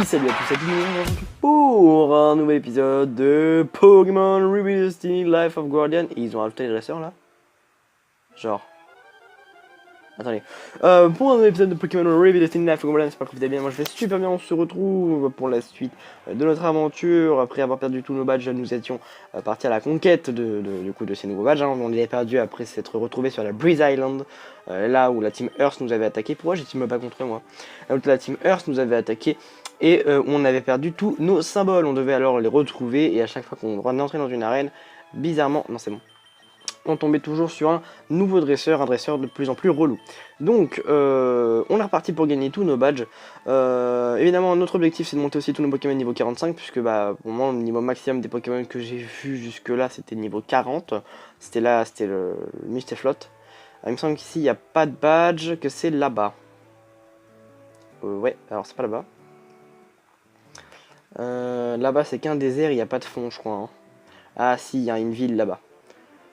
Salut à tous et à tous pour un nouvel épisode de Pokémon Ruby Destiny Life of Guardian. Et ils ont rajouté les dresseurs là. Genre. Attendez. Pour un nouvel épisode de Pokémon Ruby Destiny Life of Guardian, j'espère que vous allez bien. Moi je vais super bien. On se retrouve pour la suite de notre aventure. Après avoir perdu tous nos badges, nous étions partis à la conquête du coup de ces nouveaux badges. Hein. On les a perdus après s'être retrouvés sur la Breeze Island. Là où la Team Earth nous avait attaqué. Pourquoi j'ai team pas contre moi? Là où la Team Earth nous avait attaqué. Et on avait perdu tous nos symboles. On devait alors les retrouver. Et à chaque fois qu'on entrait dans une arène, bizarrement, non c'est bon, on tombait toujours sur un nouveau dresseur, un dresseur de plus en plus relou. Donc on est reparti pour gagner tous nos badges. Évidemment notre objectif c'est de monter aussi tous nos Pokémon niveau 45. Puisque bah pour moi le niveau maximum des Pokémon que j'ai vu jusque là c'était niveau 40. C'était là, c'était le Mustaflot. Il me semble qu'ici il n'y a pas de badge, que c'est là-bas. Ouais, alors c'est pas là-bas. Là-bas c'est qu'un désert, il n'y a pas de fond je crois. Hein. Ah si, il y a une ville là-bas.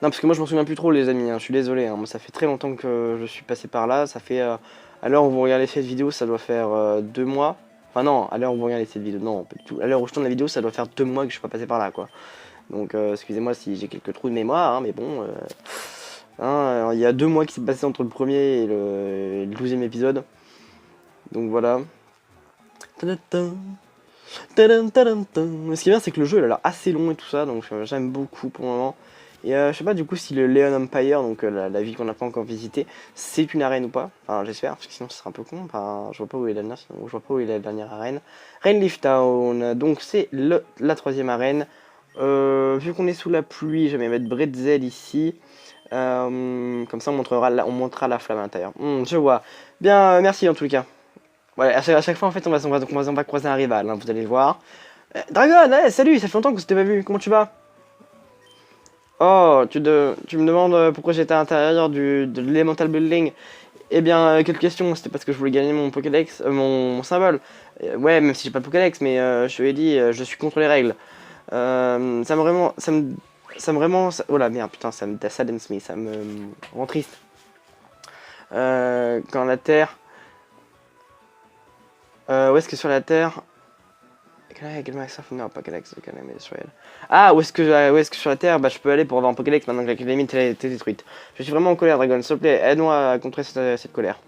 Non parce que moi je m'en souviens plus trop les amis, hein. Je suis désolé, hein. Moi ça fait très longtemps que je suis passé par là. Ça fait, à l'heure où vous regardez cette vidéo ça doit faire 2 mois. Enfin non, à l'heure où vous regardez cette vidéo, non, pas du tout. À l'heure où je tourne la vidéo ça doit faire 2 mois que je suis pas passé par là quoi. Donc excusez-moi si j'ai quelques trous de mémoire, hein, mais bon... hein, il y a 2 mois qui s'est passé entre le premier et le 12e épisode. Donc voilà. Ce qui est bien c'est que le jeu il a l'air assez long et tout ça, donc j'aime beaucoup pour le moment. Et je sais pas du coup si le Leon Empire, donc la ville qu'on n'a pas encore visitée, c'est une arène ou pas. Enfin j'espère, parce que sinon ce serait un peu con. Enfin je vois pas où est la dernière, sinon, je vois pas où est la dernière arène. Rainleaf Town, donc c'est la 3e arène. Vu qu'on est sous la pluie, je vais mettre Bretzel ici. Comme ça on montrera la flamme à l'intérieur. Je vois. Bien, merci en tout cas. Ouais, à chaque fois en fait on va croiser un rival, hein, vous allez le voir. Dragon, hey, salut, ça fait longtemps que je t'ai pas vu, comment tu vas? Oh, tu me demandes pourquoi j'étais à l'intérieur de l'Elemental Building. Eh bien, quelle question, c'était parce que je voulais gagner mon Pokédex, mon symbole. Ouais, même si j'ai pas de Pokédex, mais je te l'ai dit, je suis contre les règles. Oh là merde, putain, ça sadden me, ça me rend triste. Quand la Terre... où est-ce que sur la Terre... Non, Pokédex, ah, où est-ce que sur la Terre, bah, je peux aller pour avoir un Pokédex maintenant que l'académie était détruite. Je suis vraiment en colère, Dragon, s'il te plaît, aide-moi à contrer cette colère.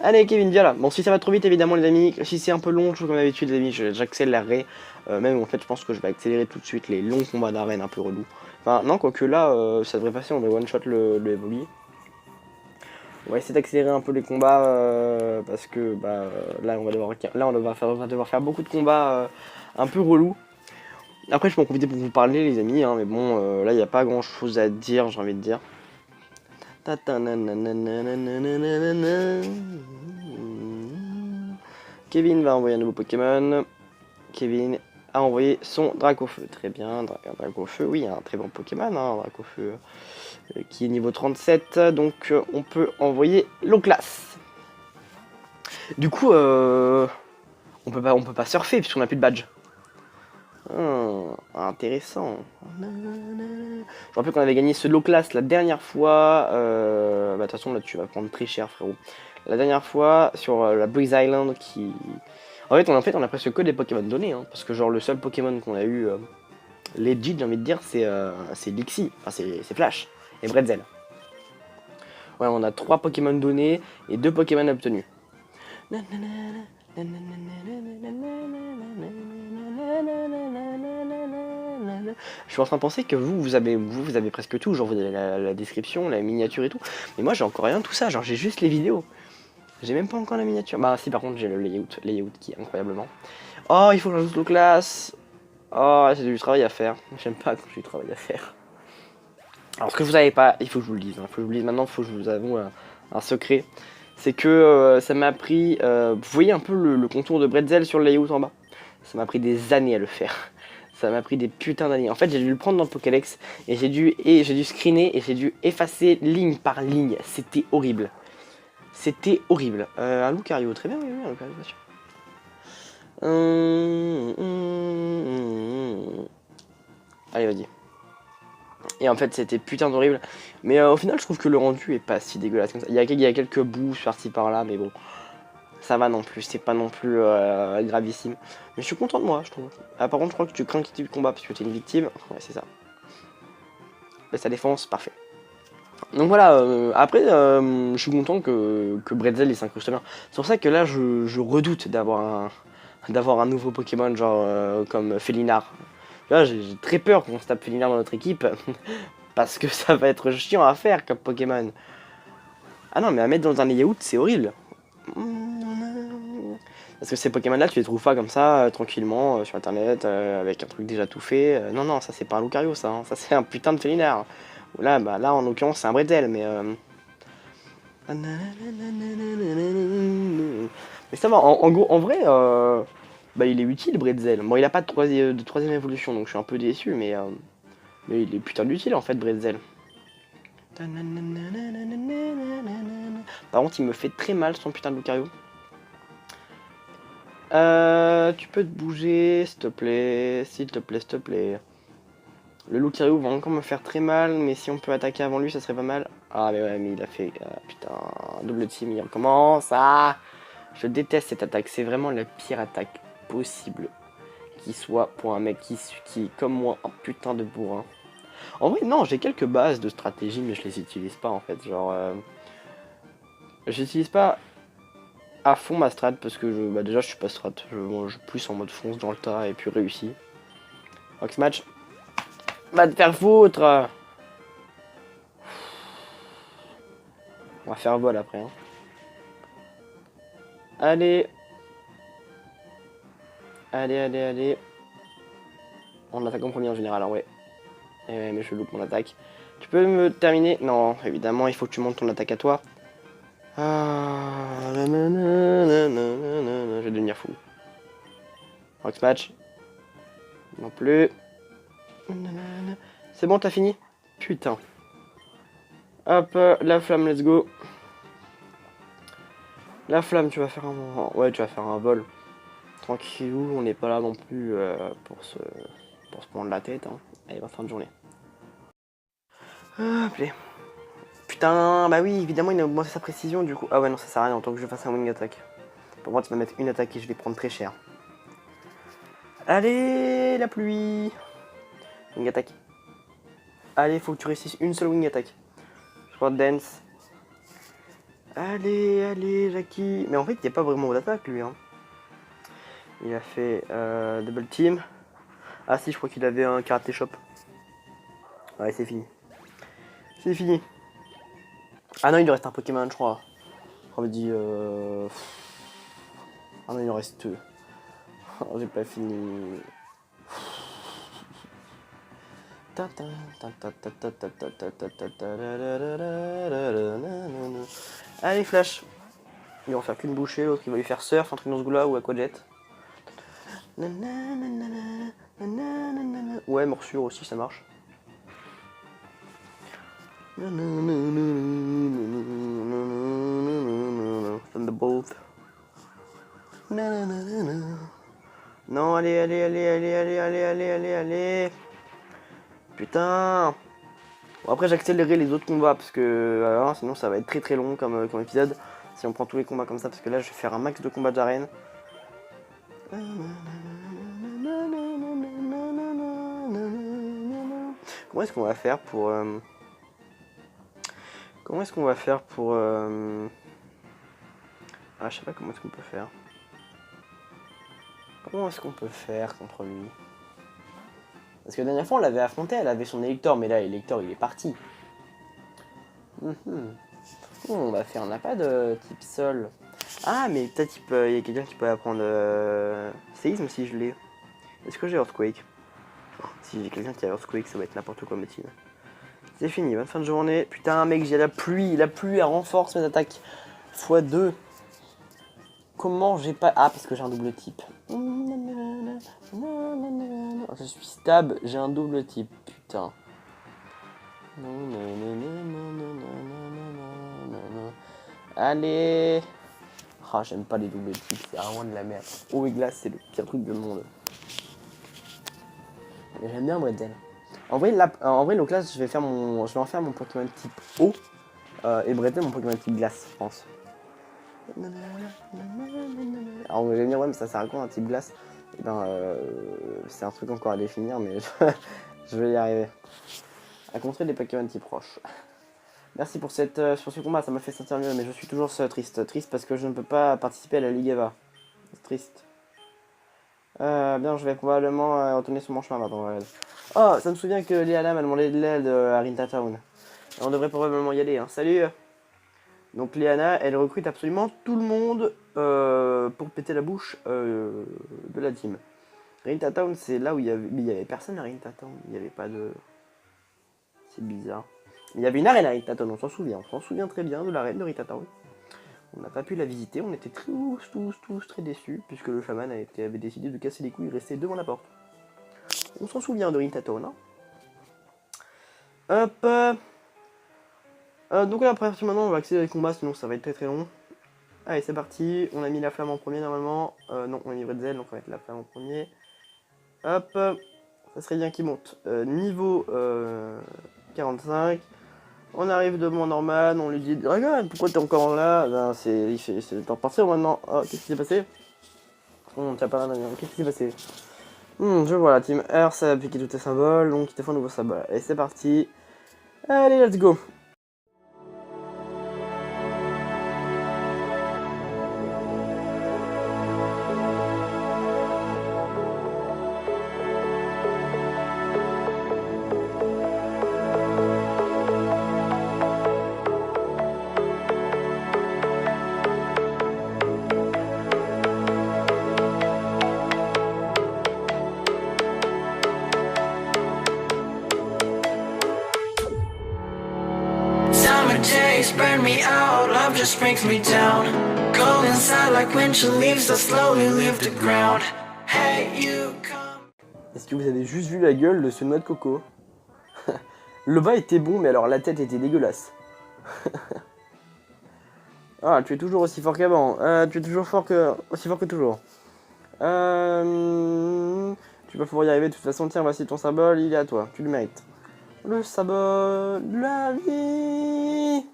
Allez Kevin, viens là. Bon, si ça va trop vite évidemment les amis, si c'est un peu long, toujours comme d'habitude les amis, j'accélérerai. Même en fait je pense que je vais accélérer tout de suite les longs combats d'arène un peu relous. Enfin non, quoique là ça devrait passer, on devrait one shot le Evoli. On va essayer d'accélérer un peu les combats parce que bah, là on va devoir faire beaucoup de combats un peu relous. Après je peux en profiter pour vous parler les amis, hein, mais bon là il n'y a pas grand chose à dire, j'ai envie de dire. Kevin va envoyer un nouveau Pokémon. Kevin a envoyé son Dracofeu. Très bien, Dracofeu, oui, un très bon Pokémon, hein, Dracofeu qui est niveau 37. Donc on peut envoyer l'Oclas. Du coup, on peut pas surfer puisqu'on n'a plus de badge. Intéressant. Je rappelle qu'on avait gagné ce low class la dernière fois. Bah, de toute façon, là, tu vas prendre très cher, frérot. La dernière fois, sur la Breeze Island, qui... En fait, on a presque que des Pokémon donnés, hein, parce que genre, le seul Pokémon qu'on a eu, legit, j'ai envie de dire, c'est Dixie. Enfin, c'est Flash et Bretzel. Ouais, on a 3 Pokémon donnés et 2 Pokémon obtenus. Je suis en train de penser que vous avez presque tout, genre vous avez la description, la miniature et tout. Mais moi j'ai encore rien de tout ça, genre j'ai juste les vidéos. J'ai même pas encore la miniature. Bah si par contre j'ai le layout qui est incroyablement. Oh il faut que j'ajoute le classe. Oh c'est du travail à faire. J'aime pas quand j'ai du travail à faire. Alors ce que vous savez pas, il faut que je vous le dise. Il faut que je vous le dise maintenant, il faut que je vous avoue un secret. C'est que ça m'a pris... vous voyez un peu le contour de Bretzel sur le layout en bas? Ça m'a pris des années à le faire. Ça m'a pris des putains d'années. En fait, j'ai dû le prendre dans le Pokédex et j'ai dû screener et j'ai dû effacer ligne par ligne. C'était horrible. C'était horrible. Un Lucario, très bien, oui, un Lucario, bien sûr. Allez, vas-y. Et en fait, c'était putain d'horrible. Mais au final, je trouve que le rendu est pas si dégueulasse comme ça. Il y a quelques bouts par-ci par-là, mais bon, ça va non plus. C'est pas non plus gravissime. Mais je suis content de moi, je trouve. Ah, par contre, je crois que tu crains quitter le combat parce que t'es une victime. Ouais, c'est ça. Baisse sa défense, parfait. Donc voilà, après, je suis content que Bretzel il s'incruste bien. C'est pour ça que là, je redoute d'avoir un nouveau Pokémon, genre comme Félinard. Là, j'ai très peur qu'on se tape Félinard dans notre équipe, parce que ça va être chiant à faire comme Pokémon. Ah non, mais à mettre dans un layout, c'est horrible. Parce que ces Pokémon-là, tu les trouves pas comme ça, tranquillement, sur internet, avec un truc déjà tout fait. Non, non, ça c'est pas un Lucario, ça. Hein. Ça c'est un putain de Félinard. Là, bah, là, en l'occurrence, c'est un Bretzel, mais... Mais ça va, en vrai, bah, il est utile, Bretzel. Bon, il a pas de troisième évolution, donc je suis un peu déçu, mais il est putain d'utile, en fait, Bretzel. Par contre, il me fait très mal, son putain de Lucario. Tu peux te bouger, s'il te plaît, s'il te plaît, s'il te plaît. Le Lucario va encore me faire très mal, mais si on peut attaquer avant lui, ça serait pas mal. Ah, mais ouais, mais il a fait... putain, double team, il recommence. Ah, je déteste cette attaque, c'est vraiment la pire attaque possible qui soit pour un mec qui est comme moi, un putain de bourrin. En vrai, non, j'ai quelques bases de stratégie, mais je les utilise pas en fait. Genre, j'utilise pas à fond ma strat parce que bah, déjà je suis pas strat. Je suis plus en mode fonce dans le tas et puis réussi. Ox match. Va te faire foutre! On va faire vol après. Hein. Allez! Allez, allez, allez. On attaque en premier en général, hein, ouais. Eh, mais je loupe mon attaque. Tu peux me terminer? Non, évidemment, il faut que tu montes ton attaque à toi. Ah, je vais devenir fou. Rox match. Non plus. C'est bon, t'as fini? Putain. Hop, la flamme, let's go. La flamme, tu vas faire un... Ouais, tu vas faire un vol. Tranquillou, on n'est pas là non plus pour se prendre la tête. Hein. Allez, bonne fin de journée. Hop, allez. Putain, bah oui, évidemment, il a augmenté sa précision du coup. Ah ouais, non, ça sert à rien, tant que je fasse un wing attack. Pour moi, tu vas mettre une attaque et je vais prendre très cher. Allez, la pluie. Wing attack. Allez, faut que tu réussisses une seule wing attack. Je crois dance. Allez, allez, Jackie. Mais en fait, il n'y a pas vraiment d'attaque lui. Hein. Il a fait double team. Ah si, je crois qu'il avait un karaté shop. Ouais, c'est fini. C'est fini. Ah non, il lui reste un Pokémon, je crois. On me dit... Ah non, il en reste deux. Oh, j'ai pas fini. Allez, Flash. Ils vont faire qu'une bouchée, l'autre il va lui faire surf, un truc dans ce goût-là, ou aquajet. Ouais, morsure aussi, ça marche. Thunderbolt. Non, allez, allez, allez, allez, allez, allez, allez, allez, allez. Putain. Bon, après, j'accélérerai les autres combats parce que sinon ça va être très très long comme épisode. Si on prend tous les combats comme ça, parce que là je vais faire un max de combats d'arène. Comment est-ce qu'on va faire pour... Comment est-ce qu'on va faire pour... Ah, je sais pas comment est-ce qu'on peut faire. Comment est-ce qu'on peut faire contre lui? Parce que la dernière fois on l'avait affronté, elle avait son électeur, mais là l'électeur il est parti. On va faire, on n'a pas de type sol. Ah mais peut-être il y a quelqu'un qui peut apprendre séisme si je l'ai. Est-ce que j'ai Earthquake? Si j'ai quelqu'un qui a Earthquake, ça va être n'importe quoi, Mathilde. C'est fini, bonne fin de journée. Putain, mec, j'ai la pluie elle renforce mes attaques x2. Comment j'ai pas... Ah, parce que j'ai un double type. Je suis stab, j'ai un double type, putain. Allez. Ah, j'aime pas les doubles types, c'est vraiment de la merde. Eau et glace, c'est le pire truc du monde. Mais j'aime bien Bretzel. En vrai, là, en vrai, Loclas, je vais en faire mon Pokémon type eau. Et Breton, mon Pokémon type glace, je pense. Alors, vous allez me dire, ouais, mais ça sert à quoi un type glace? Et ben, c'est un truc encore à définir, mais je vais y arriver. À contrer des Pokémon type roche. Merci pour sur ce combat, ça m'a fait sentir mieux, mais je suis toujours triste. Triste parce que je ne peux pas participer à la Ligue Eva. C'est triste. Bien, je vais probablement retourner sur mon chemin maintenant. Ouais. Oh, ça me souvient que Liana m'a demandé de l'aide à Rinta Town. On devrait probablement y aller. Hein. Salut. Donc Liana, elle recrute absolument tout le monde pour péter la bouche de la team. Rinta Town, c'est là où il y avait personne à Rinta Town. Il n'y avait pas de... C'est bizarre. Il y avait une arène à Rinta Town, on s'en souvient très bien de l'arène de Rinta Town. On n'a pas pu la visiter, on était tous très déçus, puisque le chaman avait décidé de casser les couilles et rester devant la porte. On s'en souvient de Rinta Town, hein. Hop. Donc là, à partir maintenant, on va accélérer le combat, sinon ça va être très long. Allez, c'est parti. On a mis la flamme en premier normalement. Non, on a livré de zèle, donc on va mettre la flamme en premier. Hop. Ça serait bien qu'il monte. Niveau 45. On arrive devant Norman, on lui dit Dragon, pourquoi t'es encore là? Ben, c'est le temps de partir maintenant. Oh, qu'est-ce qui s'est passé? T'as pas rien. Qu'est-ce qui s'est passé? Je vois la team R, ça a piqué tous tes symboles, donc il te faut un nouveau symbole. Et c'est parti. Allez, let's go. Burn me out, love just brings me down. Cold inside like winter leaves that slowly leave the ground. Hey, you come. Est-ce que vous avez juste vu la gueule de ce noix de coco? Le bas était bon, mais alors la tête était dégueulasse. Ah, tu es toujours aussi fort qu'avant. Tu es toujours aussi fort que toujours. Tu vas pouvoir y arriver de toute façon. Tiens, voici ton symbole, il est à toi. Tu le mérites. Le symbole de la vie.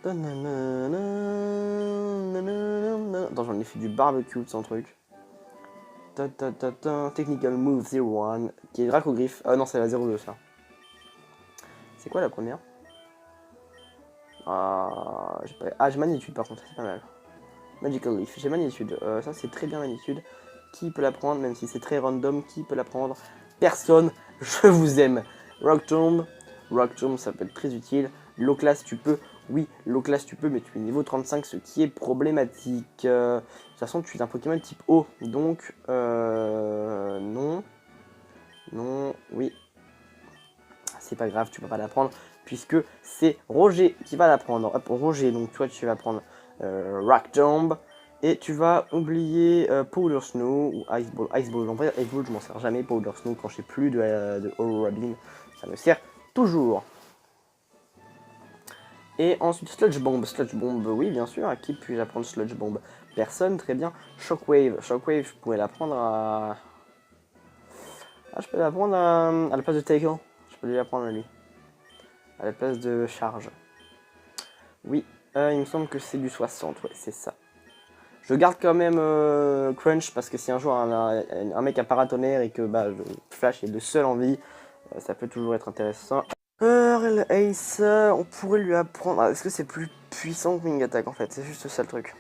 Attends, j'en ai fait du barbecue de son truc. Technical Move 01, qui est Dracogriffe. Ah non, c'est la 02 ça. C'est quoi la première? J'ai Magnitude par contre, c'est pas mal. Magical Leaf, j'ai Magnitude. Ça c'est très bien Magnitude. Qui peut la prendre, même si c'est très random, qui peut la prendre? Personne, je vous aime. Rock Tomb, ça peut être très utile. Low class tu peux, oui, low class tu peux, mais tu es niveau 35, ce qui est problématique. De toute façon, tu es un Pokémon type eau, donc non, oui. C'est pas grave, tu peux pas la prendre, puisque c'est Roger qui va la prendre. Hop, Roger, donc toi tu vas prendre Rock Tomb. Et tu vas oublier Powder Snow ou Ice Ball. Ice Ball, en vrai, Ice Ball, je m'en sers jamais. Powder Snow, quand j'ai plus de Aurora Beam, ça me sert toujours. Et ensuite, Sludge Bomb. Sludge Bomb, oui, bien sûr. À qui puis-je apprendre Sludge Bomb? Personne, très bien. Shockwave. Shockwave, je pourrais la prendre à... Ah, je peux la prendre à la place de Tackle. Je peux lui la prendre à lui. À la place de Charge. Oui, il me semble que c'est du 60, ouais, c'est ça. Je garde quand même Crunch parce que si un jour un mec a paratonnerre et que Flash est le seul en vie, ça peut toujours être intéressant. Ace, on pourrait lui apprendre... Est-ce que c'est plus puissant que Wing Attack en fait? C'est juste ça le truc.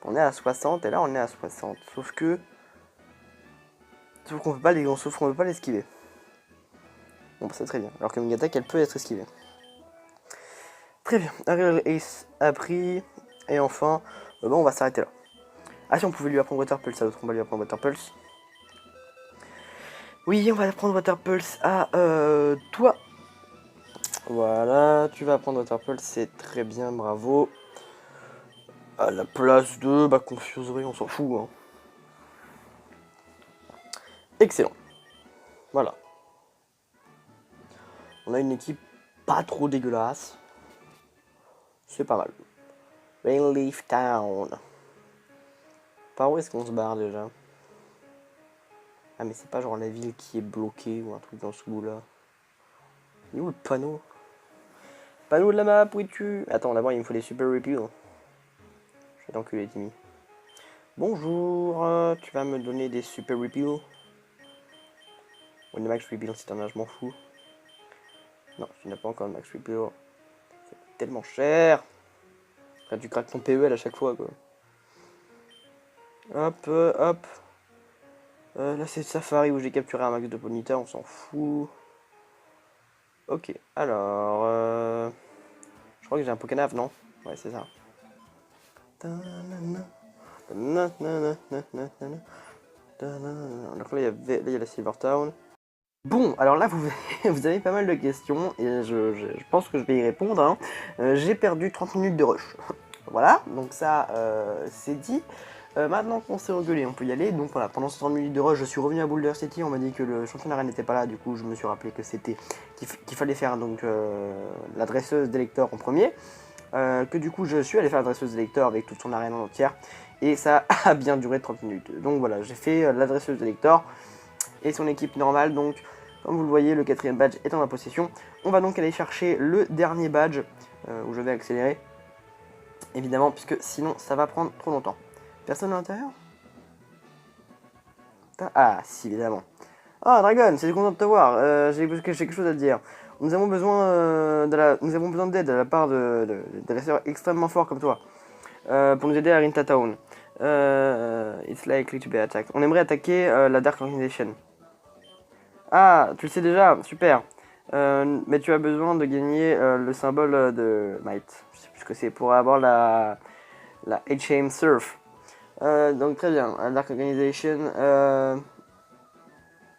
On est à 60 et là on est à 60. Sauf qu'on peut pas l'esquiver. Bon, c'est très bien. Alors que Wing Attack, elle peut être esquivée. Très bien, Ariel Ace a pris. Et enfin, on va s'arrêter là. Ah si, on pouvait lui apprendre Water Pulse à l'autre, on va lui apprendre Water Pulse. Oui, on va apprendre Water Pulse à toi. Voilà, tu vas apprendre Water Pulse, c'est très bien, bravo. À la place de Confuserie, on s'en fout. Hein. Excellent. Voilà. On a une équipe pas trop dégueulasse. C'est pas mal. Rainleaf Town. par où est-ce qu'on se barre déjà? Ah mais c'est pas genre la ville qui est bloquée ou un truc dans ce goût-là. Il est où le panneau? Panneau de la map, où es-tu? Attends, d'abord il me faut des super repeals. Je vais t'enculer Timmy. Bonjour, tu vas me donner des super repeals? Ou des max repeals si t'en as, je m'en fous. Non, tu n'as pas encore de max repeal. C'est tellement cher. Quand tu craques ton PEL à chaque fois quoi. Hop, hop. Là c'est Safari où j'ai capturé un max de Ponyta, on s'en fout. Ok, alors... je crois que j'ai un Pokénave, non? Ouais, c'est ça. Donc là, il y a la Silver Town. Bon, alors là, vous avez pas mal de questions, et je pense que je vais y répondre. Hein. J'ai perdu 30 minutes de rush. Voilà, donc ça, c'est dit. Maintenant qu'on s'est engueulé, on peut y aller. Donc voilà, pendant ces 30 minutes de rush, je suis revenu à Boulder City. On m'a dit que le champion d'arène n'était pas là. Du coup, je me suis rappelé que c'était qu'il fallait faire donc la dresseuse d'électeurs en premier. Que du coup, je suis allé faire la dresseuse d'électeurs avec toute son arène en entière. Et ça a bien duré 30 minutes. Donc voilà, j'ai fait la dresseuse d'électeurs et son équipe normale. Donc, comme vous le voyez, le 4e badge est en ma possession. On va donc aller chercher le dernier badge où je vais accélérer. Évidemment, puisque sinon, ça va prendre trop longtemps. Personne à l'intérieur? Ah, si, évidemment. Ah, Dragon, c'est content de te voir. J'ai quelque chose à te dire. Nous avons besoin d'aide de la part de dresseurs extrêmement forts comme toi. Pour nous aider à Rinta Town. It's likely to be attacked. On aimerait attaquer la Dark Organization. Ah, tu le sais déjà, super. Mais tu as besoin de gagner le symbole de Might. Je sais plus ce que c'est, pour avoir la HM Surf. Donc très bien, la Dark Organization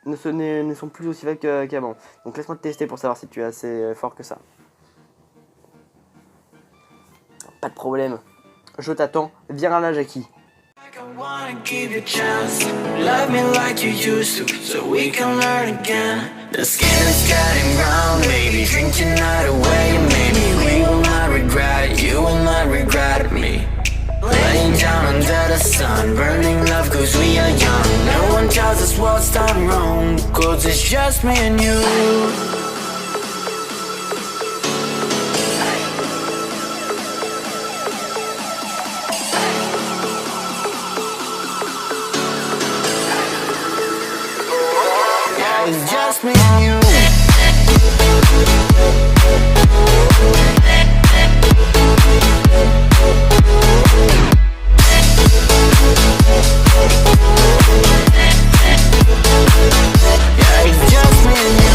ne sont plus aussi faibles qu'avant. Donc laisse-moi te tester pour savoir si tu es assez fort que ça. Pas de problème. Je t'attends. Viens là, Jackie. I wanna give you a chance. Love me like you used to, so we can learn again. The skin is getting round, baby. Drink your night away, and maybe we will not regret it. You will not regret me. Laying down under the sun, burning love cause we are young. No one tells us what's done wrong, cause it's just me and you. It's just me and you. Yeah, it's just me and you.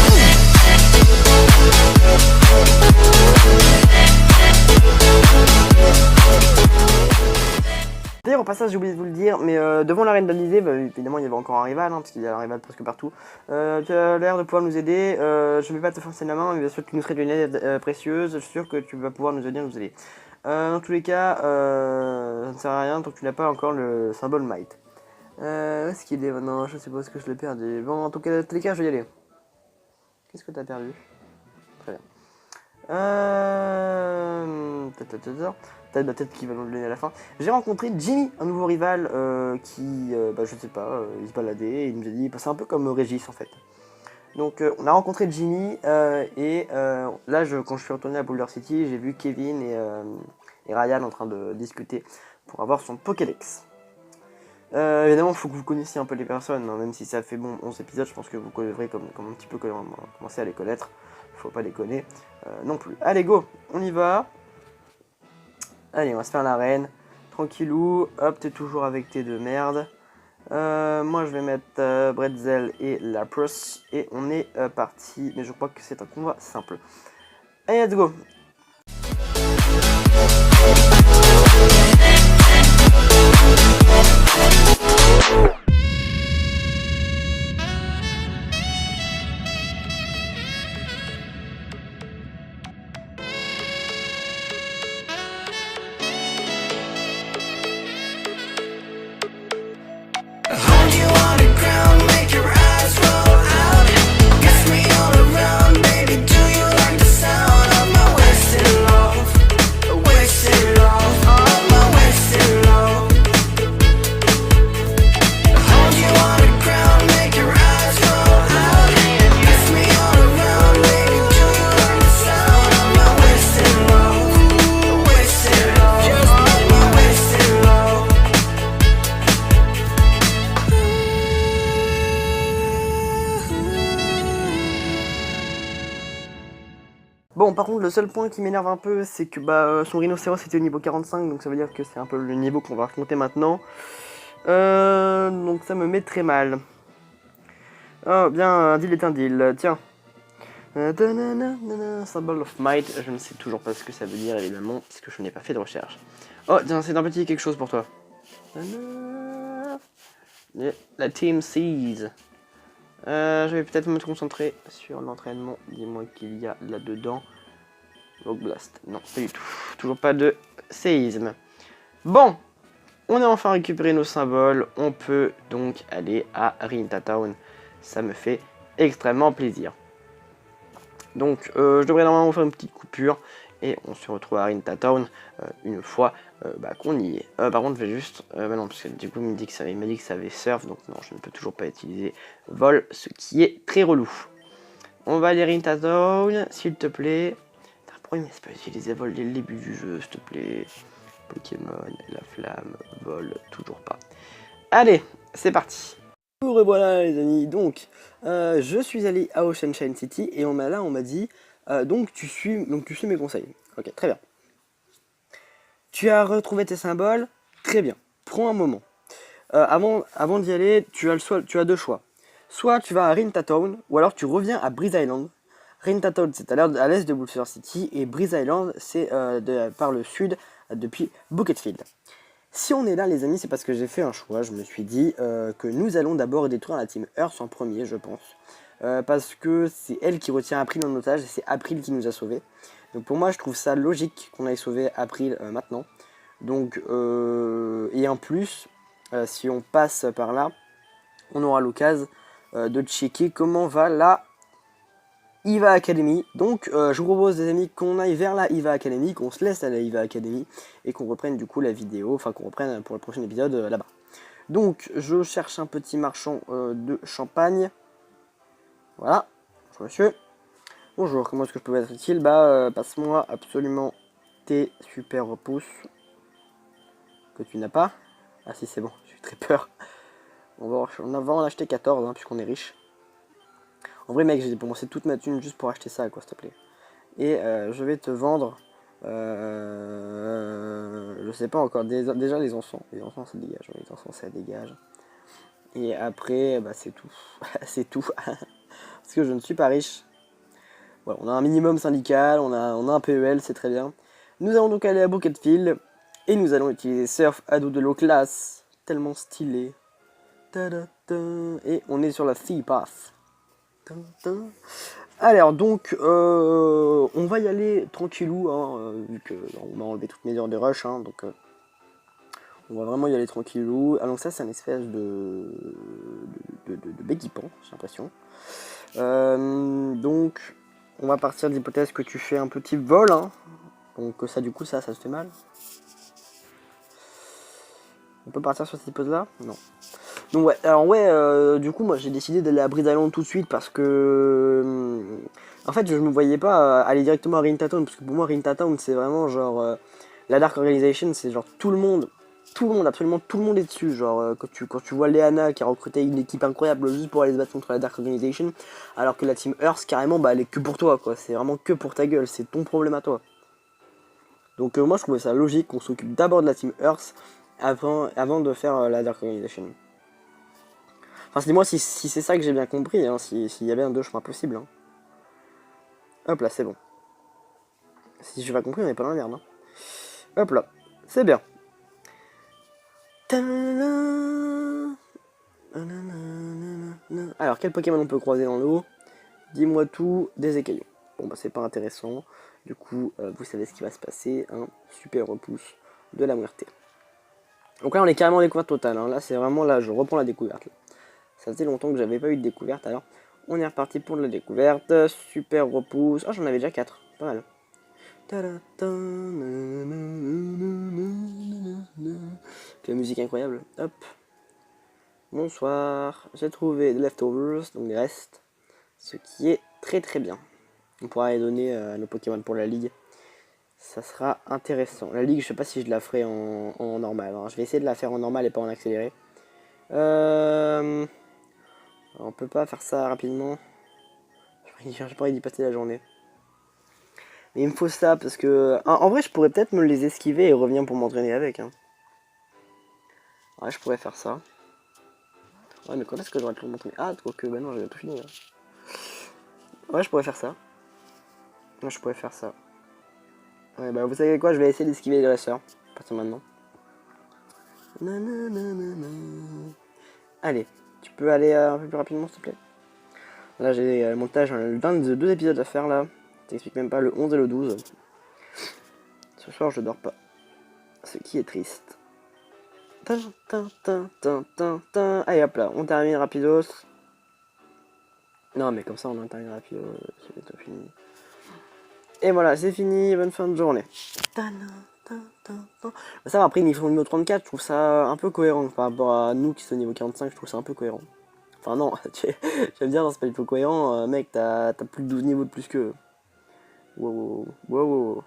D'ailleurs, au passage, j'ai oublié de vous le dire, mais devant l'arène d'Alizé, bah, évidemment, il y avait encore un rival, hein, parce qu'il y a un rival presque partout. Tu as l'air de pouvoir nous aider. Je ne vais pas te forcer la main, mais bien sûr, tu nous serais d'une aide précieuse. Je suis sûr que tu vas pouvoir nous aider, dans tous les cas, ça ne sert à rien tant que tu n'as pas encore le symbole Might. Où est-ce qu'il est maintenant? Je suppose que je l'ai perdu. Bon, en tout cas, dans tous les cas, je vais y aller. Qu'est-ce que tu as perdu? Très bien. Peut-être qu'il va nous le donner à la fin. J'ai rencontré Jimmy, un nouveau rival qui, je sais pas, il se baladait et il nous a dit, c'est un peu comme Régis en fait. Donc on a rencontré Jimmy là quand je suis retourné à Boulder City, j'ai vu Kevin et Ryan en train de discuter pour avoir son Pokédex. Évidemment il faut que vous connaissiez un peu les personnes, hein, même si ça fait 11 épisodes, je pense que vous devrez comme un petit peu commencer à les connaître. Faut pas déconner non plus. Allez go, on y va. Allez, on va se faire l'arène. Tranquillou. Hop, t'es toujours avec tes deux merdes. Moi, je vais mettre Bretzel et Lapras. Et on est parti. Mais je crois que c'est un combat simple. Allez, let's go. Hold you on the ground, make your eyes roll out. Kiss me all around, baby, do you like the sound of my wasted love? Wasted love, of my wasted love. Bon, par contre, le seul point qui m'énerve un peu, c'est que son rhinocéros était au niveau 45, donc ça veut dire que c'est un peu le niveau qu'on va affronter maintenant. Donc ça me met très mal. Oh, bien, un deal est un deal. Tiens. Symbol of Might, je ne sais toujours pas ce que ça veut dire, évidemment, parce que je n'ai pas fait de recherche. Oh, tiens, c'est un petit quelque chose pour toi. La Team Seas. Je vais peut-être me concentrer sur l'entraînement. Dis-moi qu'il y a là-dedans. Rogue Blast. Non, pas du tout. Toujours pas de séisme. Bon, on a enfin récupéré nos symboles. On peut donc aller à Rinta Town. Ça me fait extrêmement plaisir. Donc, je devrais normalement faire une petite coupure. Et on se retrouve à Rinta Town une fois qu'on y est. Par contre, je vais juste... non, parce que du coup, il m'a dit que ça avait surf. Donc non, je ne peux toujours pas utiliser vol. Ce qui est très relou. On va aller à Rinta Town, s'il te plaît. Pourquoi il m'a pas utilisé vol dès le début du jeu, s'il te plaît. Pokémon, la flamme, vol, toujours pas. Allez, c'est parti. Nous revoilà les amis, donc je suis allé à Ocean Shine City et on m'a dit donc tu suis mes conseils. Ok, très bien. Tu as retrouvé tes symboles, très bien. Prends un moment. Avant d'y aller, tu as deux choix. Soit tu vas à Rinta Town, ou alors tu reviens à Breeze Island. Rinta Town c'est à l'est de Bowser City et Breeze Island c'est par le sud depuis Bucketfield. Si on est là les amis, c'est parce que j'ai fait un choix. Je me suis dit que nous allons d'abord détruire la Team Earth en premier, je pense. Parce que c'est elle qui retient April en otage et c'est April qui nous a sauvés. Donc pour moi je trouve ça logique qu'on aille sauver April maintenant. Donc et en plus, si on passe par là, on aura l'occasion de checker comment va la EVA Academy. Donc je vous propose les amis qu'on aille vers la EVA Academy, qu'on se laisse à la EVA Academy et qu'on reprenne du coup la vidéo, enfin qu'on reprenne pour le prochain épisode là-bas. Donc je cherche un petit marchand de champagne. Voilà, bonjour monsieur. Bonjour, comment est-ce que je peux être utile? Passe-moi absolument tes super repousses que tu n'as pas. Ah si c'est bon, j'ai très peur. On va en acheter 14 hein, puisqu'on est riche. En vrai mec, j'ai dépensé toute ma thune juste pour acheter ça quoi, s'il te plaît. Et je vais te vendre, je sais pas encore, déjà les encens. Les encens ça dégage, les encens ça dégage. Et après, c'est tout. C'est tout. Parce que je ne suis pas riche. Voilà, on a un minimum syndical, on a un PEL, c'est très bien. Nous allons donc aller à Bucketfield. Et nous allons utiliser Surf à dos de l'eau classe. Tellement stylé. Et on est sur la Sea Path. Alors donc on va y aller tranquillou hein, vu que on a enlevé toutes mes heures de rush hein, donc on va vraiment y aller tranquillou. Alors ça c'est un espèce de béguipant, j'ai l'impression. Donc on va partir de l'hypothèse que tu fais un petit vol hein. Donc ça du coup ça se fait mal. On peut partir sur cette hypothèse là? Non. Donc ouais, alors ouais, du coup moi j'ai décidé d'aller à Breeze Island tout de suite parce que en fait je ne me voyais pas aller directement à Rinta Town parce que pour moi Rinta Town c'est vraiment genre la Dark Organization, c'est genre tout le monde, absolument tout le monde est dessus. Genre quand tu vois Leana qui a recruté une équipe incroyable juste pour aller se battre contre la Dark Organization, alors que la Team Earth carrément elle est que pour toi quoi, c'est vraiment que pour ta gueule, c'est ton problème à toi. Donc moi je trouvais ça logique qu'on s'occupe d'abord de la Team Earth avant de faire la Dark Organization. Enfin, dis-moi si c'est ça que j'ai bien compris, hein, s'il y avait un deux chemins possible. Hein. Hop là, c'est bon. Si j'ai pas compris, on n'est pas dans la merde. Hein. Hop là, c'est bien. Alors, quel Pokémon on peut croiser dans l'eau? Dis-moi tout, des écaillons. Bon, c'est pas intéressant. Du coup, vous savez ce qui va se passer. Un super repousse de la muerte. Donc là, on est carrément en découverte totale. Hein. Là, c'est vraiment là, je reprends la découverte. Là. Ça faisait longtemps que j'avais pas eu de découverte, alors on est reparti pour la découverte. Super repousse. Oh, j'en avais déjà 4. Pas mal. Quelle musique incroyable. Hop. Bonsoir. J'ai trouvé des leftovers, donc des restes. Ce qui est très très bien. On pourra les donner à nos Pokémon pour la ligue. Ça sera intéressant. La ligue, je sais pas si je la ferai en normal. Hein. Je vais essayer de la faire en normal et pas en accéléré. On peut pas faire ça rapidement. J'ai pas envie d'y passer la journée. Mais il me faut ça parce que... En vrai, je pourrais peut-être me les esquiver et revenir pour m'entraîner avec. Hein. Ouais, je pourrais faire ça. Ouais, mais quand est-ce que j'aurais le temps de m'entraîner? Ah, quoique, bah non, j'avais tout fini. Là. Ouais, je pourrais faire ça. Ouais, je pourrais faire ça. Ouais, bah vous savez quoi, je vais essayer d'esquiver les dresseurs. À partir de maintenant. Nananana. Allez, tu peux aller un peu plus rapidement, s'il te plaît. Là, j'ai le montage, le 22 épisodes à faire là. T'expliques même pas le 11 et le 12. Ce soir, je dors pas. Ce qui est triste. Allez hop là, on termine rapidos. Non, mais comme ça, on a terminé rapidos. C'est bientôt fini. Et voilà, c'est fini. Bonne fin de journée. Ça, après, niveau 34, je trouve ça un peu cohérent par rapport à nous qui sommes au niveau 45. Je trouve ça un peu cohérent. Enfin, non, tu vas me dire, non, c'est pas du tout cohérent. Mec, t'as plus de 12 niveaux de plus qu'eux. Wow.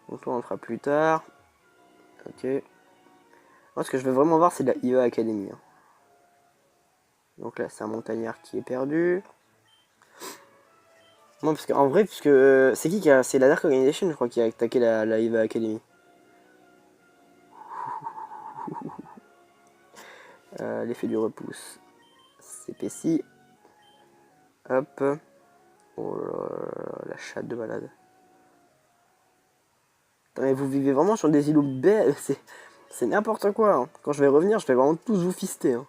Donc, toi, on le fera plus tard. Ok. Moi, ce que je veux vraiment voir, c'est de la EVA Academy. Hein. Donc là, c'est un montagnard qui est perdu. Non, parce qu'en vrai, c'est qui a... C'est la Dark Organization, je crois, qui a attaqué la EVA Academy. L'effet du repousse. CPC. Hop. Oh là, la chatte de malade. Putain, mais vous vivez vraiment sur des îlots belles. C'est n'importe quoi. Hein. Quand je vais revenir, je vais vraiment tous vous fister. Hein.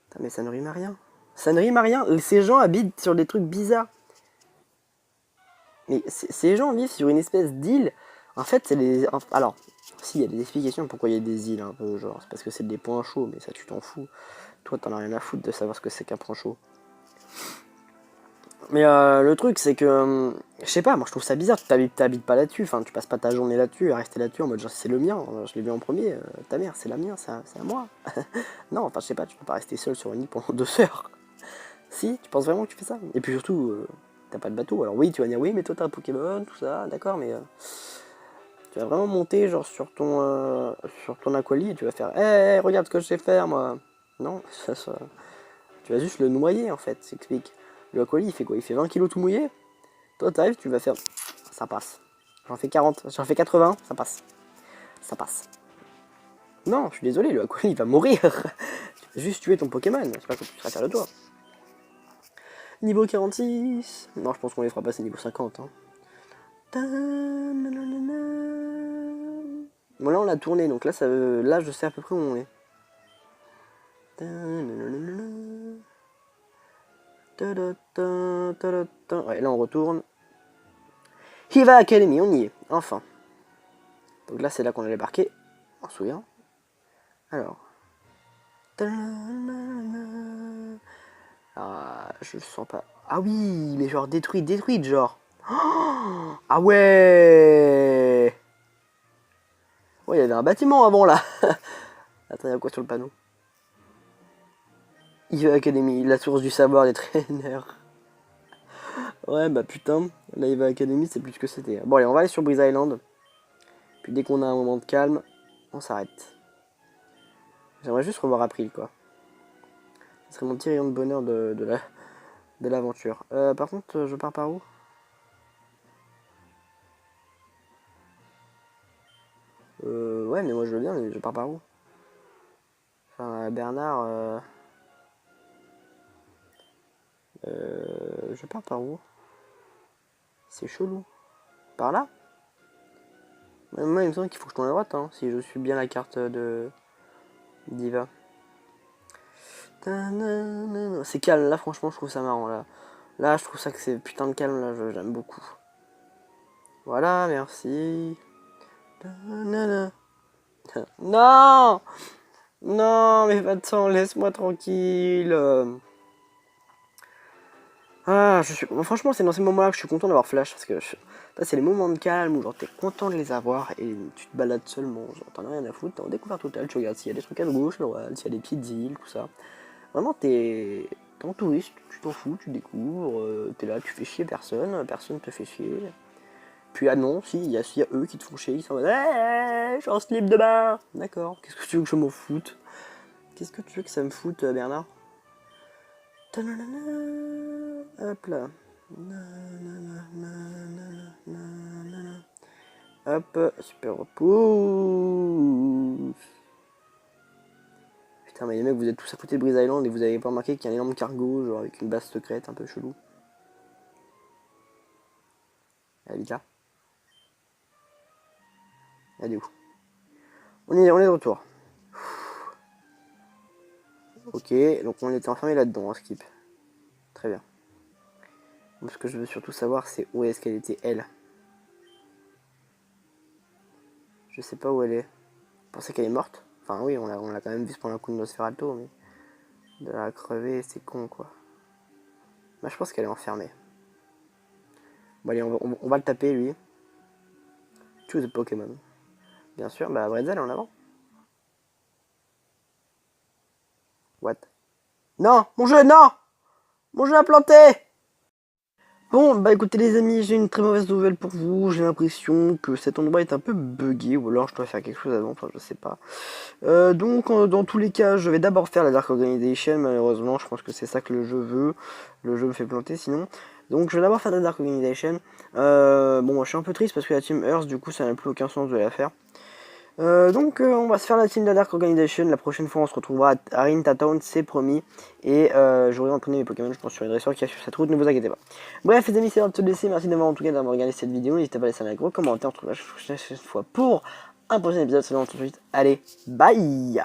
Putain, mais ça ne rime à rien. Ça ne rime à rien. Ces gens habitent sur des trucs bizarres. Mais ces gens vivent sur une espèce d'île. En fait, c'est les... Alors, si, il y a des explications pourquoi il y a des îles, un peu, genre, c'est parce que c'est des points chauds, mais ça, tu t'en fous. Toi, t'en as rien à foutre de savoir ce que c'est qu'un point chaud. Mais le truc, c'est que... je sais pas, moi, je trouve ça bizarre. T'habites pas là-dessus. Enfin, tu passes pas ta journée là-dessus, à rester là-dessus en mode, genre, c'est le mien. Je l'ai vu en premier. Ta mère, c'est la mienne, c'est à moi. Non, enfin, je sais pas, tu peux pas rester seul sur une île pendant 2 heures. Si, tu penses vraiment que tu fais ça? Et puis surtout, t'as pas de bateau. Alors oui, tu vas dire, oui, mais toi, t'as un Pokémon, tout ça, d'accord, mais... tu vas vraiment monter genre sur ton aquali et tu vas faire hey, regarde ce que je sais faire moi. Non, tu vas juste le noyer en fait, s'explique. Le aquali il fait quoi? Il fait 20 kilos tout mouillé. Toi t'arrives, tu vas faire ça passe. J'en fais 40, j'en fais 80, ça passe. Ça passe. Non, je suis désolé, le aquali il va mourir. Tu vas juste tuer ton Pokémon, c'est pas que tu seras fier de toi. Niveau 46. Non, je pense qu'on les fera passer niveau 50. Hein. Bon là on l'a tourné, donc là, là je sais à peu près où on est. Ouais, là on retourne. EVA Academy, on y est, enfin. Donc là c'est là qu'on a débarqué, on se souvient. Alors. Ah, je le sens pas. Ah oui, mais genre détruite, genre. Oh, ah ouais. Ouais, il y avait un bâtiment avant là. Attends, il y a quoi sur le panneau? EVA Academy, la source du savoir des traîneurs. Ouais, bah putain, la EVA Academy, c'est plus ce que c'était. Bon, allez, on va aller sur Breeze Island. Puis dès qu'on a un moment de calme, on s'arrête. J'aimerais juste revoir April, quoi. Ce serait mon petit rayon de bonheur de l'aventure. Par contre, je pars par où? Ouais, mais moi je veux bien, mais je pars par où? Enfin, Bernard, je pars par où? C'est chelou. Par là? Moi, il me semble qu'il faut que je tourne à droite, hein, si je suis bien la carte d'Iva. C'est calme, là, franchement, je trouve ça marrant, là. Là, je trouve ça que c'est putain de calme, là, j'aime beaucoup. Voilà, merci. Non! Non, mais va-t'en, laisse-moi tranquille. Ah, franchement, c'est dans ces moments-là que je suis content d'avoir Flash, parce que c'est les moments de calme où genre t'es content de les avoir et tu te balades seulement, genre t'en as rien à foutre, t'es en découverte totale, tu regardes s'il y a des trucs à gauche, à droite, s'il y a des petites îles, tout ça. Vraiment, t'es en touriste, tu t'en fous, tu découvres, t'es là, tu fais chier personne, personne te fait chier. Puis ah non, s'il y a eux qui te font chier, ils sont en mode hey, je suis en slip de bain. D'accord, qu'est-ce que tu veux que je m'en foute? Qu'est-ce que ça me foute, Bernard? Hop là. Hop, super repousse. Putain, mais les mecs, vous êtes tous à côté de Breeze Island et vous avez pas remarqué qu'il y a un énorme cargo, genre avec une base secrète un peu chelou. Elle est là. Elle est où? On est de retour. Ok, donc on était enfermé là-dedans, on skip. Très bien. Ce que je veux surtout savoir, c'est où est-ce qu'elle était, elle. Je sais pas où elle est. Vous pensez qu'elle est morte? Enfin oui, on l'a quand même vu se prendre un coup de Nosferatu, mais de la crever, c'est con quoi. Bah je pense qu'elle est enfermée. Bon allez, on va le taper lui. Choose a Pokémon. Bien sûr, bah Bretzel en avant. What? Non! Mon jeu, non! Mon jeu a planté! Bon, bah écoutez les amis, j'ai une très mauvaise nouvelle pour vous. J'ai l'impression que cet endroit est un peu buggé, ou alors je dois faire quelque chose avant, enfin je sais pas. Donc dans tous les cas, je vais d'abord faire la Dark Organization, malheureusement, je pense que c'est ça que le jeu veut. Le jeu me fait planter sinon. Donc je vais d'abord faire la Dark Organization. Bon, je suis un peu triste parce que la Team Earth, du coup, ça n'a plus aucun sens de la faire. Donc on va se faire la team de la Dark Organization. La prochaine fois on se retrouvera à Rinta Town, c'est promis. Et j'aurai entraîné mes Pokémon, je pense, sur les dresseurs qui a sur cette route, ne vous inquiétez pas. Bref les amis, c'est l'heure de se laisser. Merci d'avoir en tout cas d'avoir regardé cette vidéo. N'hésitez pas à laisser un gros commentaire. On se retrouve la prochaine fois pour un prochain épisode. C'est tout de suite. Allez, bye.